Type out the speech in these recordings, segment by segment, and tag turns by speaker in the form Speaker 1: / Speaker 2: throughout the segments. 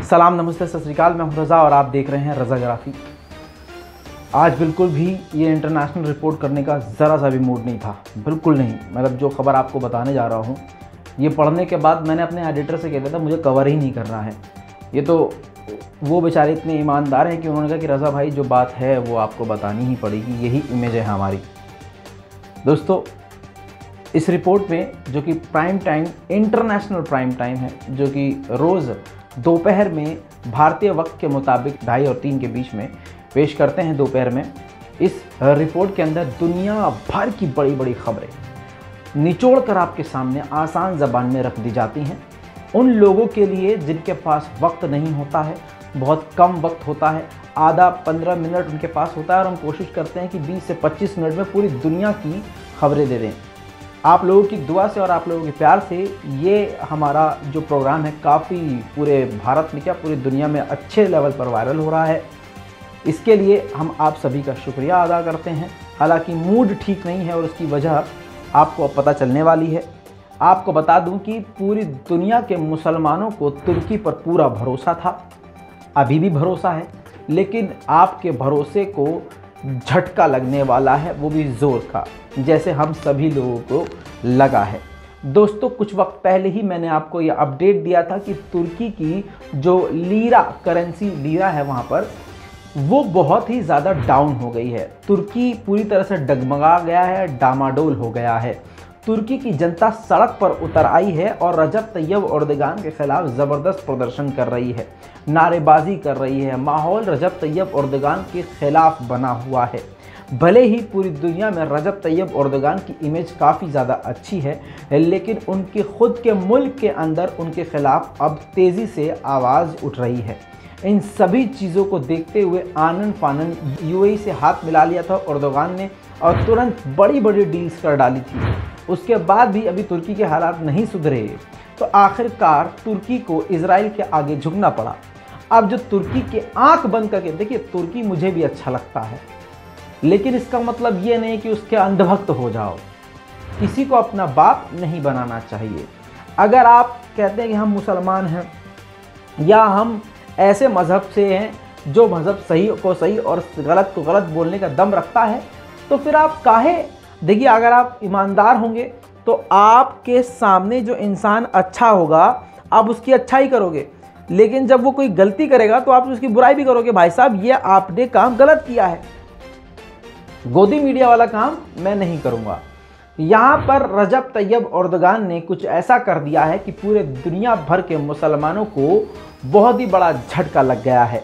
Speaker 1: सलाम, नमस्ते, सत श्री अकाल। मैं हूं रज़ा और आप देख रहे हैं रज़ाग्राफी। आज बिल्कुल भी ये इंटरनेशनल रिपोर्ट करने का ज़रा सा भी मूड नहीं था, बिल्कुल नहीं। मतलब जो खबर आपको बताने जा रहा हूँ, ये पढ़ने के बाद मैंने अपने एडिटर से कह दिया था मुझे कवर ही नहीं करना है। ये तो वो बेचारे इतने ईमानदार हैं कि उन्होंने कहा कि रज़ा भाई जो बात है वो आपको बतानी ही पड़ेगी, यही इमेज है हमारी। दोस्तों, इस रिपोर्ट में जो कि prime time, international prime time है, जो कि रोज़ दोपहर में भारतीय वक्त के मुताबिक 2:30 और 3 के बीच में पेश करते हैं दोपहर में। इस रिपोर्ट के अंदर दुनिया भर की बड़ी बड़ी खबरें निचोड़ कर आपके सामने आसान ज़बान में रख दी जाती हैं। उन लोगों के लिए जिनके पास वक्त नहीं होता है, बहुत कम वक्त होता है, आधा 15 मिनट उनके पास होता है, और हम कोशिश करते हैं कि 20 से 25 मिनट में पूरी दुनिया की खबरें दे दें। आप लोगों की दुआ से और आप लोगों के प्यार से ये हमारा जो प्रोग्राम है काफ़ी पूरे भारत में, क्या पूरी दुनिया में अच्छे लेवल पर वायरल हो रहा है। इसके लिए हम आप सभी का शुक्रिया अदा करते हैं। हालांकि मूड ठीक नहीं है और उसकी वजह आपको अब पता चलने वाली है। आपको बता दूं कि पूरी दुनिया के मुसलमानों को तुर्की पर पूरा भरोसा था, अभी भी भरोसा है, लेकिन आपके भरोसे को झटका लगने वाला है, वो भी ज़ोर का, जैसे हम सभी लोगों को लगा है। दोस्तों, कुछ वक्त पहले ही मैंने आपको ये अपडेट दिया था कि तुर्की की जो लीरा करेंसी लीरा है वहाँ पर, वो बहुत ही ज़्यादा डाउन हो गई है। तुर्की पूरी तरह से डगमगा गया है, डामाडोल हो गया है। तुर्की की जनता सड़क पर उतर आई है और रजब तैयब एर्दोगान के खिलाफ ज़बरदस्त प्रदर्शन कर रही है, नारेबाजी कर रही है। माहौल रजब तैयब एर्दोगान के खिलाफ बना हुआ है। भले ही पूरी दुनिया में रजब तैयब एर्दोगान की इमेज काफ़ी ज़्यादा अच्छी है, लेकिन उनके खुद के मुल्क के अंदर उनके खिलाफ अब तेज़ी से आवाज़ उठ रही है। इन सभी चीज़ों को देखते हुए आनन फानन यूएई से हाथ मिला लिया था एर्दोगान ने और तुरंत बड़ी बड़ी डील्स कर डाली थी। उसके बाद भी अभी तुर्की के हालात नहीं सुधरे, तो आखिरकार तुर्की को इजराइल के आगे झुकना पड़ा। अब जो तुर्की के आंख बंद करके, देखिए तुर्की मुझे भी अच्छा लगता है, लेकिन इसका मतलब ये नहीं कि उसके अंधभक्त हो जाओ। किसी को अपना बाप नहीं बनाना चाहिए। अगर आप कहते हैं कि हम मुसलमान हैं या हम ऐसे मज़हब से हैं जो मज़हब सही को सही और गलत को गलत बोलने का दम रखता है, तो फिर आप काहे, देखिए अगर आप ईमानदार होंगे तो आपके सामने जो इंसान अच्छा होगा आप उसकी अच्छाई करोगे, लेकिन जब वो कोई गलती करेगा तो आप उसकी बुराई भी करोगे। भाई साहब, ये आपने काम गलत किया है। गोदी मीडिया वाला काम मैं नहीं करूँगा। यहाँ पर रजब तैयब एर्दोगान ने कुछ ऐसा कर दिया है कि पूरे दुनिया भर के मुसलमानों को बहुत ही बड़ा झटका लग गया है।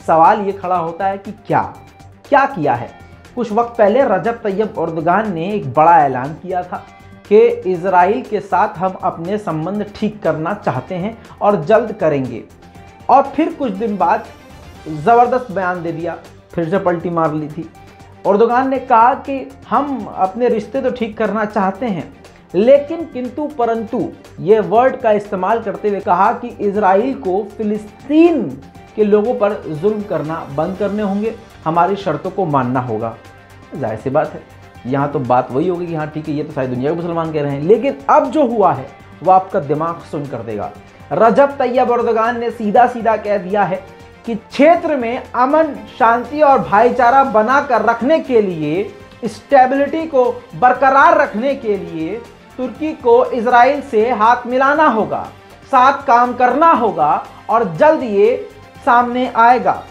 Speaker 1: सवाल ये खड़ा होता है कि क्या किया है। कुछ वक्त पहले रजब तैयब एर्दोगान ने एक बड़ा ऐलान किया था कि इजराइल के साथ हम अपने संबंध ठीक करना चाहते हैं और जल्द करेंगे, और फिर कुछ दिन बाद ज़बरदस्त बयान दे दिया, फिर से पलटी मार ली थी। एर्दोगान ने कहा कि हम अपने रिश्ते तो ठीक करना चाहते हैं, लेकिन किंतु परंतु ये वर्ड का इस्तेमाल करते हुए कहा कि इजराइल को फिलिस्तीन के लोगों पर जुल्म करना बंद करने होंगे, हमारी शर्तों को मानना होगा। जाहिर सी बात है, यहाँ तो बात वही होगी कि हाँ ठीक है, ये तो सारी दुनिया के मुसलमान कह रहे हैं, लेकिन अब जो हुआ है वो आपका दिमाग सुन कर देगा। रजब तैयब एर्दोगान ने सीधा सीधा कह दिया है कि क्षेत्र में अमन, शांति और भाईचारा बनाकर रखने के लिए, स्टेबिलिटी को बरकरार रखने के लिए तुर्की को इजराइल से हाथ मिलाना होगा, साथ काम करना होगा, और जल्द ये सामने आएगा।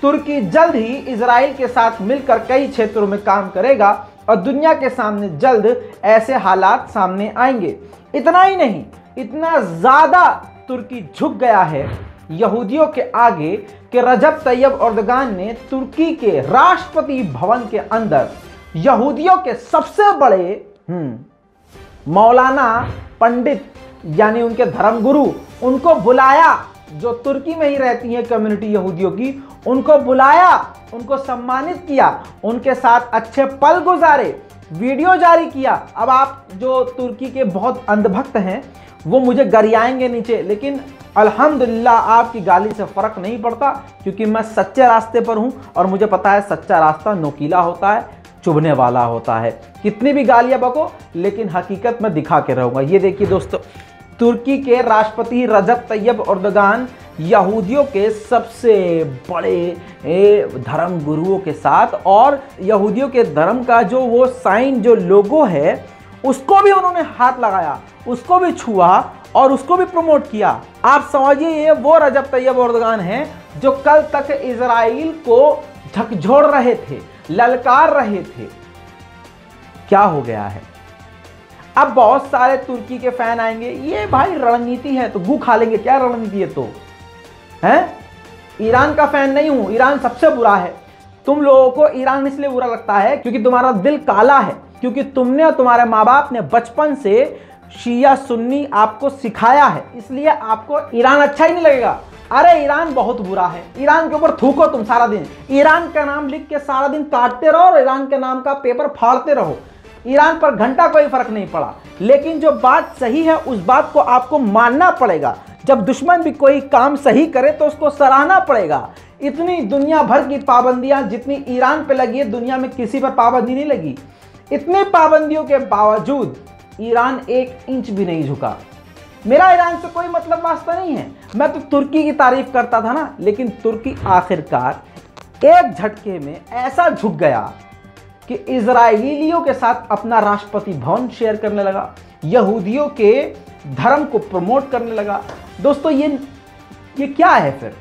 Speaker 1: तुर्की जल्द ही इजराइल के साथ मिलकर कई क्षेत्रों में काम करेगा और दुनिया के सामने जल्द ऐसे हालात सामने आएंगे। इतना ही नहीं, इतना ज़्यादा तुर्की झुक गया है यहूदियों के आगे कि रजब तैयब एर्दोगान ने तुर्की के राष्ट्रपति भवन के अंदर यहूदियों के सबसे बड़े मौलाना पंडित, यानी उनके धर्मगुरु, उनको बुलाया, जो तुर्की में ही रहती है कम्युनिटी यहूदियों की, उनको बुलाया, उनको सम्मानित किया, उनके साथ अच्छे पल गुजारे, वीडियो जारी किया। अब आप जो तुर्की के बहुत अंधभक्त हैं वो मुझे गरियाएंगे नीचे, लेकिन अल्हम्दुलिल्लाह आपकी गाली से फ़र्क नहीं पड़ता, क्योंकि मैं सच्चे रास्ते पर हूँ और मुझे पता है सच्चा रास्ता नोकीला होता है, चुभने वाला होता है। कितनी भी गालियाँ बको, लेकिन हकीकत में दिखा के रहूँगा। ये देखिए दोस्तों, तुर्की के राष्ट्रपति रजब तैयब एर्दोगान यहूदियों के सबसे बड़े धर्म गुरुओं के साथ, और यहूदियों के धर्म का जो वो साइन, जो लोगो है, उसको भी उन्होंने हाथ लगाया, उसको भी छुआ और उसको भी प्रमोट किया। आप समझिए ये वो रजब तैयब एर्दोगान हैं जो कल तक इजराइल को झकझोर रहे थे, ललकार रहे थे। क्या हो गया है? अब बहुत सारे तुर्की के फैन आएंगे, ये भाई रणनीति है तो गू खा लेंगे, क्या रणनीति है तो है? ईरान का फैन नहीं हूं, ईरान सबसे बुरा है। तुम लोगों को ईरान इसलिए बुरा लगता है क्योंकि तुम्हारा दिल काला है, क्योंकि तुमने और तुम्हारे माँ बाप ने बचपन से शिया सुन्नी आपको सिखाया है, इसलिए आपको ईरान अच्छा ही नहीं लगेगा। अरे ईरान बहुत बुरा है, ईरान के ऊपर थूको तुम सारा दिन, ईरान का नाम लिख के सारा दिन काटते रहो और ईरान के नाम का पेपर फाड़ते रहो। ईरान पर घंटा कोई फर्क नहीं पड़ा, लेकिन जो बात सही है उस बात को आपको मानना पड़ेगा। जब दुश्मन भी कोई काम सही करे तो उसको सराहना पड़ेगा। इतनी दुनिया भर की पाबंदियां जितनी ईरान पे लगी है, दुनिया में किसी पर पाबंदी नहीं लगी। इतनी पाबंदियों के बावजूद ईरान 1 इंच भी नहीं झुका। मेरा ईरान से कोई मतलब वास्ता नहीं है, मैं तो तुर्की की तारीफ करता था ना, लेकिन तुर्की आखिरकार एक झटके में ऐसा झुक गया कि इजराइलियों के साथ अपना राष्ट्रपति भवन शेयर करने लगा, यहूदियों के धर्म को प्रमोट करने लगा। दोस्तों ये क्या है फिर?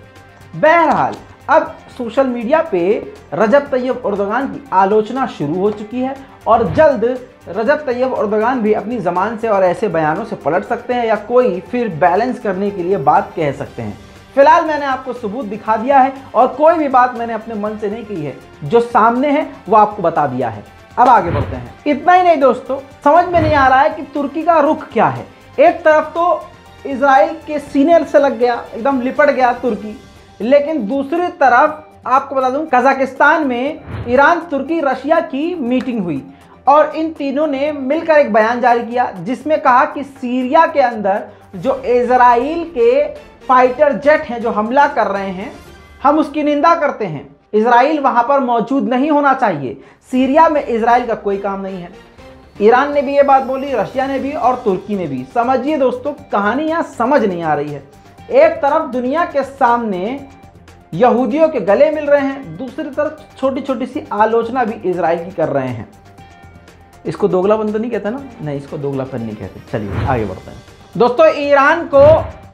Speaker 1: बहरहाल अब सोशल मीडिया पे रजब तैयब एर्दोगान की आलोचना शुरू हो चुकी है और जल्द रजब तैयब एर्दोगान भी अपनी ज़बान से और ऐसे बयानों से पलट सकते हैं या कोई फिर बैलेंस करने के लिए बात कह सकते हैं। फिलहाल मैंने आपको सबूत दिखा दिया है और कोई भी बात मैंने अपने मन से नहीं की है, जो सामने है वो आपको बता दिया है। अब आगे बढ़ते हैं। इतना ही नहीं दोस्तों, समझ में नहीं आ रहा है कि तुर्की का रुख क्या है। एक तरफ तो इजराइल के सीने से लग गया, एकदम लिपट गया तुर्की, लेकिन दूसरी तरफ आपको बता दूं कजाकिस्तान में ईरान, तुर्की, रशिया की मीटिंग हुई और इन तीनों ने मिलकर एक बयान जारी किया जिसमें कहा कि सीरिया के अंदर जो इजराइल के फाइटर जेट हैं जो हमला कर रहे हैं, हम उसकी निंदा करते हैं। इजराइल वहां पर मौजूद नहीं होना चाहिए, सीरिया में इजराइल का कोई काम नहीं है। ईरान ने भी ये बात बोली, रशिया ने भी और तुर्की ने भी। समझिए दोस्तों, कहानी यहाँ समझ नहीं आ रही है। एक तरफ दुनिया के सामने यहूदियों के गले मिल रहे हैं, दूसरी तरफ छोटी छोटी सी आलोचना भी इजराइल की कर रहे हैं। इसको दोगलापन तो नहीं कहते ना? नहीं, इसको दोगलापन नहीं कहते। चलिए आगे बढ़ते हैं। दोस्तों, ईरान को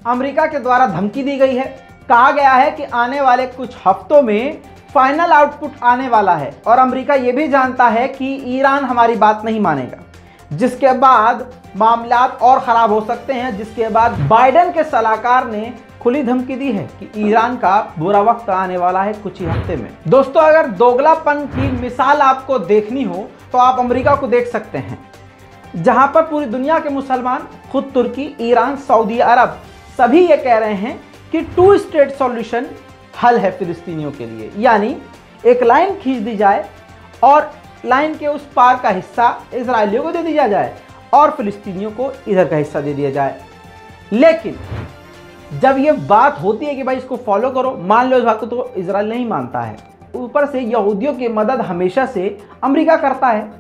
Speaker 1: अमेरिका के द्वारा धमकी दी गई है। कहा गया है कि आने वाले कुछ हफ्तों में फाइनल आउटपुट आने वाला है और अमेरिका ये भी जानता है कि ईरान हमारी बात नहीं मानेगा, जिसके बाद मामलात और ख़राब हो सकते हैं। जिसके बाद बाइडेन के सलाहकार ने खुली धमकी दी है कि ईरान का बुरा वक्त आने वाला है कुछ ही हफ्ते में। दोस्तों, अगर दोगलापन की मिसाल आपको देखनी हो तो आप अमेरिका को देख सकते हैं, जहां पर पूरी दुनिया के मुसलमान, खुद तुर्की, ईरान, सऊदी अरब सभी ये कह रहे हैं कि 2 स्टेट सॉल्यूशन हल है फिलिस्तीनियों के लिए। यानी एक लाइन खींच दी जाए और लाइन के उस पार का हिस्सा इजराइलियों को दे दिया जाए और फिलिस्तीनियों को इधर का हिस्सा दे दिया जाए। लेकिन जब ये बात होती है कि भाई इसको फॉलो करो, मान लो इस बात को, तो इजराइल नहीं मानता है। ऊपर से यहूदियों की मदद हमेशा से अमेरिका करता है।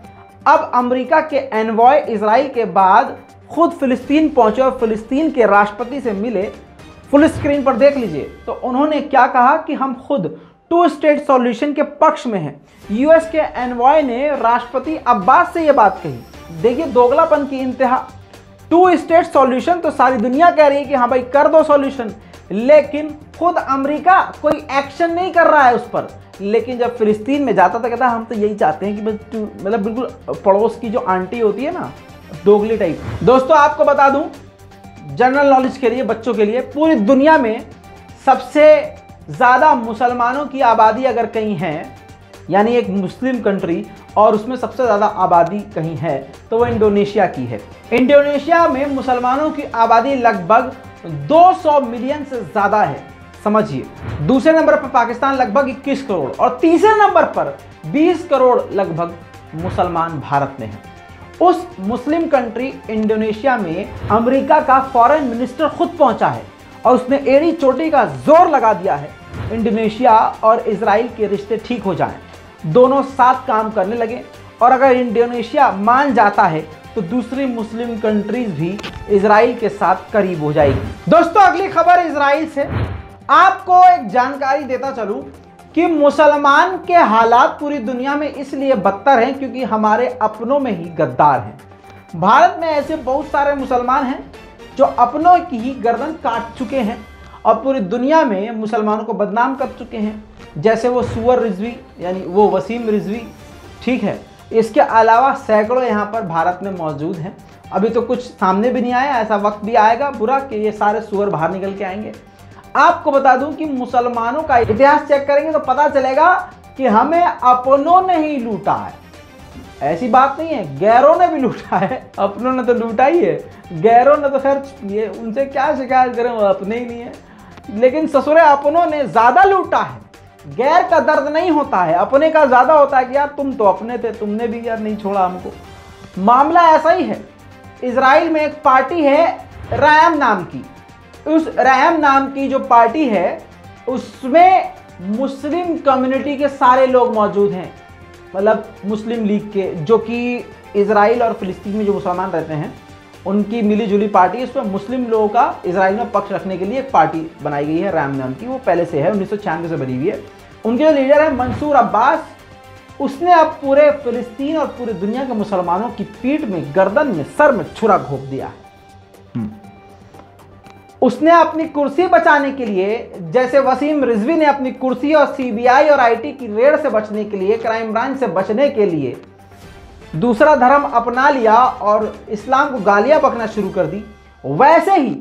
Speaker 1: अब अमेरिका के एनवॉय इजराइल के बाद खुद फिलिस्तीन पहुंचे और फिलिस्तीन के राष्ट्रपति से मिले। फुल स्क्रीन पर देख लीजिए, तो उन्होंने क्या कहा कि हम खुद 2 स्टेट सॉल्यूशन के पक्ष में हैं। यूएस के एनवॉय ने राष्ट्रपति अब्बास से यह बात कही। देखिए दोगलापन की इंतहा। 2 स्टेट सॉल्यूशन तो सारी दुनिया कह रही है कि हाँ भाई कर दो सॉल्यूशन, लेकिन खुद अमेरिका कोई एक्शन नहीं कर रहा है उस पर। लेकिन जब फिलिस्तीन में जाता था कहता हम तो यही चाहते हैं कि मतलब बिल्कुल पड़ोस की जो आंटी होती है ना, दोगली टाइप। दोस्तों, आपको बता दूं जनरल नॉलेज के लिए, बच्चों के लिए, पूरी दुनिया में सबसे ज़्यादा मुसलमानों की आबादी अगर कहीं है, यानी एक मुस्लिम कंट्री, और उसमें सबसे ज़्यादा आबादी कहीं है तो वो इंडोनेशिया की है। इंडोनेशिया में मुसलमानों की आबादी लगभग 200 मिलियन से ज़्यादा है, समझिए। दूसरे नंबर पर पाकिस्तान लगभग 21 करोड़ और तीसरे नंबर पर 20 करोड़ लगभग मुसलमान भारत में हैं। उस मुस्लिम कंट्री इंडोनेशिया में अमेरिका का फॉरेन मिनिस्टर खुद पहुंचा है और उसने एड़ी चोटी का जोर लगा दिया है इंडोनेशिया और इजराइल के रिश्ते ठीक हो जाएं, दोनों साथ काम करने लगे। और अगर इंडोनेशिया मान जाता है तो दूसरी मुस्लिम कंट्रीज भी इजराइल के साथ करीब हो जाएगी। दोस्तों अगली खबर इजराइल से आपको एक जानकारी देता चलूं कि मुसलमान के हालात पूरी दुनिया में इसलिए बदतर हैं क्योंकि हमारे अपनों में ही गद्दार हैं। भारत में ऐसे बहुत सारे मुसलमान हैं जो अपनों की ही गर्दन काट चुके हैं और पूरी दुनिया में मुसलमानों को बदनाम कर चुके हैं, जैसे वो सुअर रिजवी यानी वो वसीम रिजवी, ठीक है। इसके अलावा सैकड़ों यहाँ पर भारत में मौजूद हैं। अभी तो कुछ सामने भी नहीं आया, ऐसा वक्त भी आएगा बुरा कि ये सारे सुअर बाहर निकल के आएंगे। आपको बता दूं कि मुसलमानों का इतिहास चेक करेंगे तो पता चलेगा कि हमें अपनों ने ही लूटा है। ऐसी बात नहीं है गैरों ने भी लूटा है, अपनों ने तो लूटा ही है, गैरों ने तो खैर ये उनसे क्या शिकायत करें, वो अपने ही नहीं है। लेकिन ससुरे अपनों ने ज़्यादा लूटा है। गैर का दर्द नहीं होता है, अपने का ज़्यादा होता है कि यार तुम तो अपने थे, तुमने भी यार नहीं छोड़ा हमको। मामला ऐसा ही है। इजराइल में एक पार्टी है रैम नाम की। उस रैम नाम की जो पार्टी है उसमें मुस्लिम कम्युनिटी के सारे लोग मौजूद हैं, मतलब मुस्लिम लीग के, जो कि इजराइल और फिलिस्तीन में जो मुसलमान रहते हैं उनकी मिली जुली पार्टी। इसमें मुस्लिम लोगों का इजराइल में पक्ष रखने के लिए एक पार्टी बनाई गई है रैम नाम की। वो पहले से है, 1996 से बनी हुई है। उनके जो लीडर है मंसूर अब्बास, उसने अब पूरे फिलिस्तीन और पूरी दुनिया के मुसलमानों की पीठ में, गर्दन में, सर में छुरा घोंप दिया है। उसने अपनी कुर्सी बचाने के लिए, जैसे वसीम रिजवी ने अपनी कुर्सी और सीबीआई और आईटी की रेड से बचने के लिए, क्राइम ब्रांच से बचने के लिए दूसरा धर्म अपना लिया और इस्लाम को गालियां बकना शुरू कर दी, वैसे ही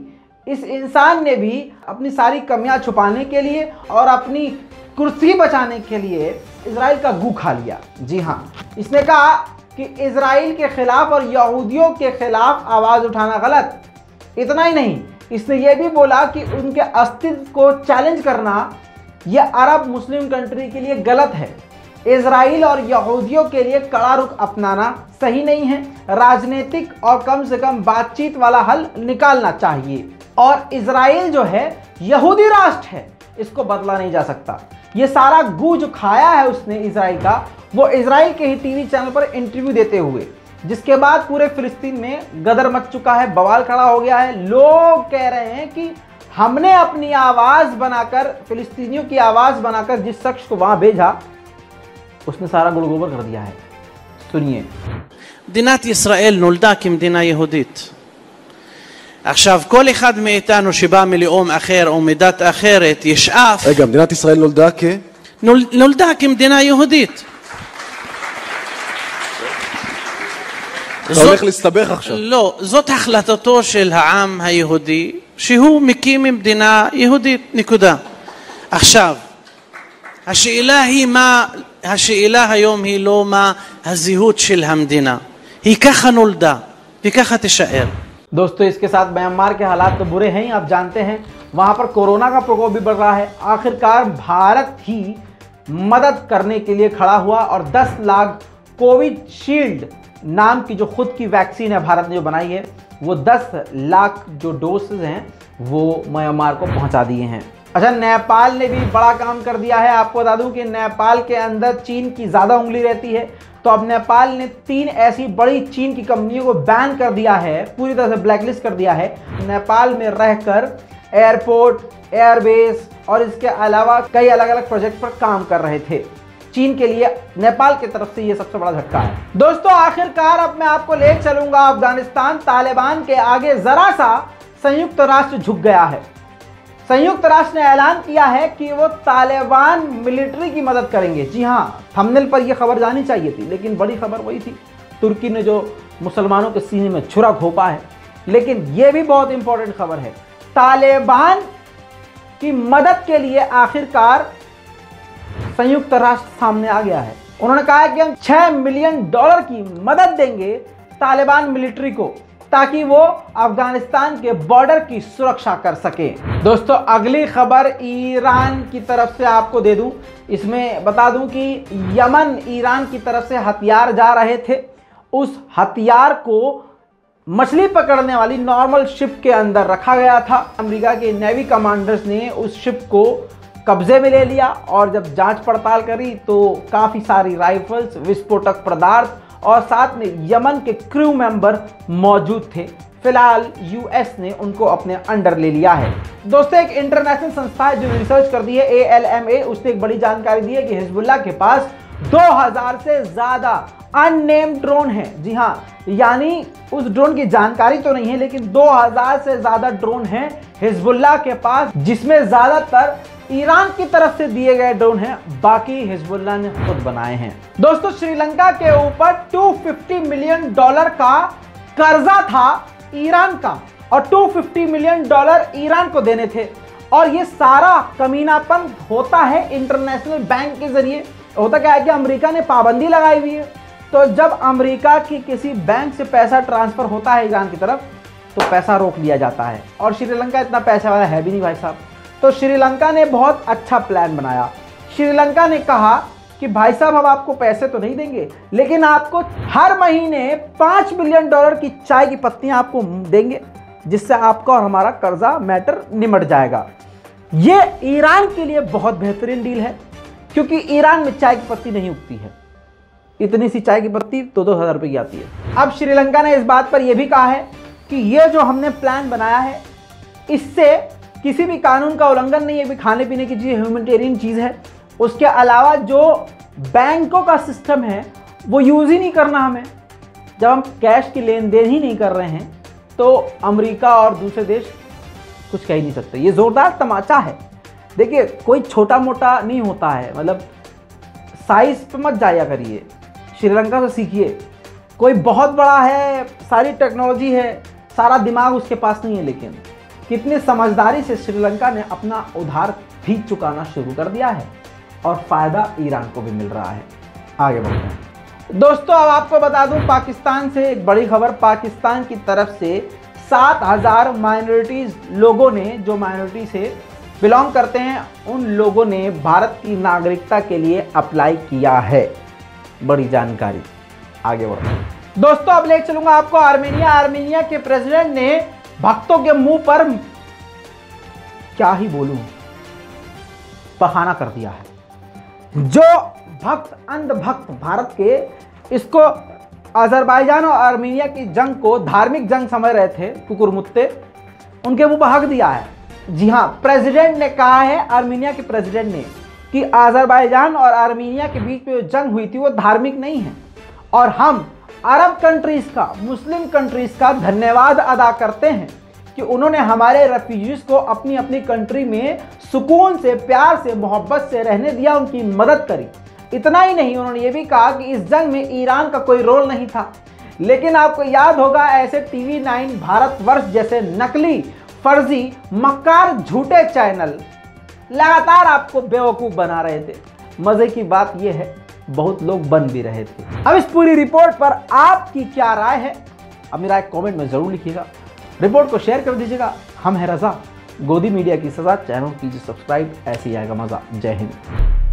Speaker 1: इस इंसान ने भी अपनी सारी कमियां छुपाने के लिए और अपनी कुर्सी बचाने के लिए इजराइल का गू खा लिया। जी हाँ, इसने कहा कि इजराइल के खिलाफ और यहूदियों के खिलाफ आवाज़ उठाना गलत। इतना ही नहीं, इसने ये भी बोला कि उनके अस्तित्व को चैलेंज करना यह अरब मुस्लिम कंट्री के लिए गलत है। इजराइल और यहूदियों के लिए कड़ा रुख अपनाना सही नहीं है। राजनीतिक और कम से कम बातचीत वाला हल निकालना चाहिए। और इजराइल जो है यहूदी राष्ट्र है, इसको बदला नहीं जा सकता। ये सारा गू जो खाया है उसने इजराइल का, वो इजराइल के ही टीवी चैनल पर इंटरव्यू देते हुए, जिसके बाद पूरे फिलिस्तीन में गदर मच चुका है, बवाल खड़ा हो गया है। लोग कह रहे हैं कि हमने अपनी आवाज़ बनाकर, फिलिस्तीनियों की आवाज़ बनाकर जिस शख्स को वहाँ भेजा उसने सारा गुड़गोबर कर दिया है। सुनिए।
Speaker 2: מדינת ישראל נולדה כמדינה יהודית. עכשיו כל אחד מאיתנו שבא מלאום אחר או מדת אחרת ישאף.
Speaker 3: רגע, מדינת ישראל נולדה
Speaker 2: נולדה כמדינה יהודית.
Speaker 3: אתה הולך להסתבך עכשיו.
Speaker 2: לא, זאת החלטתו של העם היהודי שהוא מקים מדינה יהודית, נקודה. עכשיו השאלה היום היא לא מה הזהות של המדינה, היא ככה נולדה וככה תישאר.
Speaker 1: दोस्तों इसके साथ म्यांमार के हालात तो बुरे हैं ही, आप जानते हैं। वहाँ पर कोरोना का प्रकोप भी बढ़ रहा है। आखिरकार भारत ही मदद करने के लिए खड़ा हुआ और 10 लाख कोविशील्ड नाम की जो खुद की वैक्सीन है भारत ने जो बनाई है, वो 10 लाख जो डोसेज हैं वो म्यांमार को पहुँचा दिए हैं। अच्छा, नेपाल ने भी बड़ा काम कर दिया है। आपको बता दूं कि नेपाल के अंदर चीन की ज़्यादा उंगली रहती है, तो अब नेपाल ने 3 ऐसी बड़ी चीन की कंपनियों को बैन कर दिया है, पूरी तरह से ब्लैकलिस्ट कर दिया है। नेपाल में रहकर एयरपोर्ट, एयरबेस और इसके अलावा कई अलग अलग प्रोजेक्ट पर काम कर रहे थे। चीन के लिए नेपाल की तरफ से ये सबसे बड़ा झटका है। दोस्तों आखिरकार अब मैं आपको ले चलूंगा अफगानिस्तान। तालिबान के आगे ज़रा सा संयुक्त राष्ट्र झुक गया है। संयुक्त राष्ट्र ने ऐलान किया है कि वो तालिबान मिलिट्री की मदद करेंगे। जी हाँ, थंबनेल पर यह खबर जानी चाहिए थी, लेकिन बड़ी खबर वही थी, तुर्की ने जो मुसलमानों के सीने में छुरा घोंपा है। लेकिन यह भी बहुत इंपॉर्टेंट खबर है, तालिबान की मदद के लिए आखिरकार संयुक्त राष्ट्र सामने आ गया है। उन्होंने कहा है कि हम $6 मिलियन की मदद देंगे तालिबान मिलिट्री को, ताकि वो अफगानिस्तान के बॉर्डर की सुरक्षा कर सके। दोस्तों अगली खबर ईरान की तरफ से आपको दे दूं। इसमें बता दूं कि यमन ईरान की तरफ से हथियार जा रहे थे। उस हथियार को मछली पकड़ने वाली नॉर्मल शिप के अंदर रखा गया था। अमेरिका के नेवी कमांडर्स ने उस शिप को कब्जे में ले लिया और जब जांच पड़ताल करी तो काफ़ी सारी राइफल्स, विस्फोटक पदार्थ और साथ में यमन के क्रू मेंबर मौजूद थे। फिलहाल यूएस ने उनको अपने अंडर ले लिया है। दोस्तों, एक इंटरनेशनल संस्था है जो रिसर्च कर दी है, ALMA, उसने एक बड़ी जानकारी दी है कि हिजबुल्लाह के पास 2000 से ज्यादा अननेम्ड ड्रोन है। जी हां, यानी उस ड्रोन की जानकारी तो नहीं है, लेकिन 2000 से ज्यादा ड्रोन हैं हिजबुल्लाह के पास, जिसमें ज्यादातर ईरान की तरफ से दिए गए ड्रोन हैं, बाकी हिजबुल्लाह ने खुद बनाए हैं। दोस्तों, श्रीलंका के ऊपर $250 मिलियन का कर्जा था ईरान का, और $250 मिलियन ईरान को देने थे। और ये सारा कमीनापन होता है इंटरनेशनल बैंक के जरिए। होता क्या है कि अमेरिका ने पाबंदी लगाई हुई है, तो जब अमेरिका की किसी बैंक से पैसा ट्रांसफर होता है ईरान की तरफ, तो पैसा रोक लिया जाता है। और श्रीलंका इतना पैसा वाला है भी नहीं भाई साहब। तो श्रीलंका ने बहुत अच्छा प्लान बनाया। श्रीलंका ने कहा कि भाई साहब, हम आपको पैसे तो नहीं देंगे, लेकिन आपको हर महीने $5 मिलियन की चाय की पत्तियां आपको देंगे, जिससे आपका और हमारा कर्जा मैटर निमट जाएगा। ये ईरान के लिए बहुत बेहतरीन डील है, क्योंकि ईरान में चाय की पत्ती नहीं उगती है। इतनी सी चाय की पत्ती 2-2 हज़ार रुपए की आती है। अब श्रीलंका ने इस बात पर यह भी कहा है कि ये जो हमने प्लान बनाया है, इससे किसी भी कानून का उल्लंघन नहीं है, भी खाने पीने की चीज़ ह्यूमैनिटेरियन चीज़ है। उसके अलावा जो बैंकों का सिस्टम है वो यूज़ ही नहीं करना हमें। जब हम कैश की लेन देन ही नहीं कर रहे हैं, तो अमेरिका और दूसरे देश कुछ कह ही नहीं सकते। ये ज़ोरदार तमाचा है। देखिए, कोई छोटा मोटा नहीं होता है, मतलब साइज पे मत जाया करिए, श्रीलंका से सीखिए। कोई बहुत बड़ा है, सारी टेक्नोलॉजी है, सारा दिमाग उसके पास नहीं है, लेकिन कितनी समझदारी से श्रीलंका ने अपना उधार भी चुकाना शुरू कर दिया है, और फ़ायदा ईरान को भी मिल रहा है। आगे बढ़ते हैं। दोस्तों, अब आपको बता दूं, पाकिस्तान से एक बड़ी खबर। पाकिस्तान की तरफ से 7000 माइनॉरिटीज़ लोगों ने, जो माइनॉरिटी से बिलोंग करते हैं, उन लोगों ने भारत की नागरिकता के लिए अप्लाई किया है। बड़ी जानकारी। आगे बढ़ते हैं। दोस्तों, अब ले चलूंगा आपको आर्मेनिया। आर्मेनिया के प्रेसिडेंट ने भक्तों के मुंह पर, क्या ही बोलूं, बहाना कर दिया है। जो भक्त, अंधभक्त भारत के, इसको अजरबैजान और आर्मेनिया की जंग को धार्मिक जंग समझ रहे थे, कुकुर मुत्ते, उनके मुंह पर हक दिया है। जी हां, प्रेसिडेंट ने कहा है, आर्मेनिया के प्रेसिडेंट ने, कि अजरबैजान और आर्मेनिया के बीच में जो जंग हुई थी वो धार्मिक नहीं है, और हम अरब कंट्रीज का, मुस्लिम कंट्रीज का धन्यवाद अदा करते हैं कि उन्होंने हमारे रेफ्यूजीज को अपनी अपनी कंट्री में सुकून से, प्यार से, मोहब्बत से रहने दिया, उनकी मदद करी। इतना ही नहीं, उन्होंने ये भी कहा कि इस जंग में ईरान का कोई रोल नहीं था। लेकिन आपको याद होगा, ऐसे TV9, भारतवर्ष जैसे नकली, फर्जी, मक्कार, झूठे चैनल लगातार आपको बेवकूफ़ बना रहे थे। मज़े की बात यह है, बहुत लोग बन भी रहे थे। अब इस पूरी रिपोर्ट पर आपकी क्या राय है, अब मेरा एक कमेंट में ज़रूर लिखिएगा। रिपोर्ट को शेयर कर दीजिएगा। हम हैं रज़ा, गोदी मीडिया की सज़ा। चैनल कीजिए सब्सक्राइब, ऐसे ही आएगा मज़ा। जय हिंद।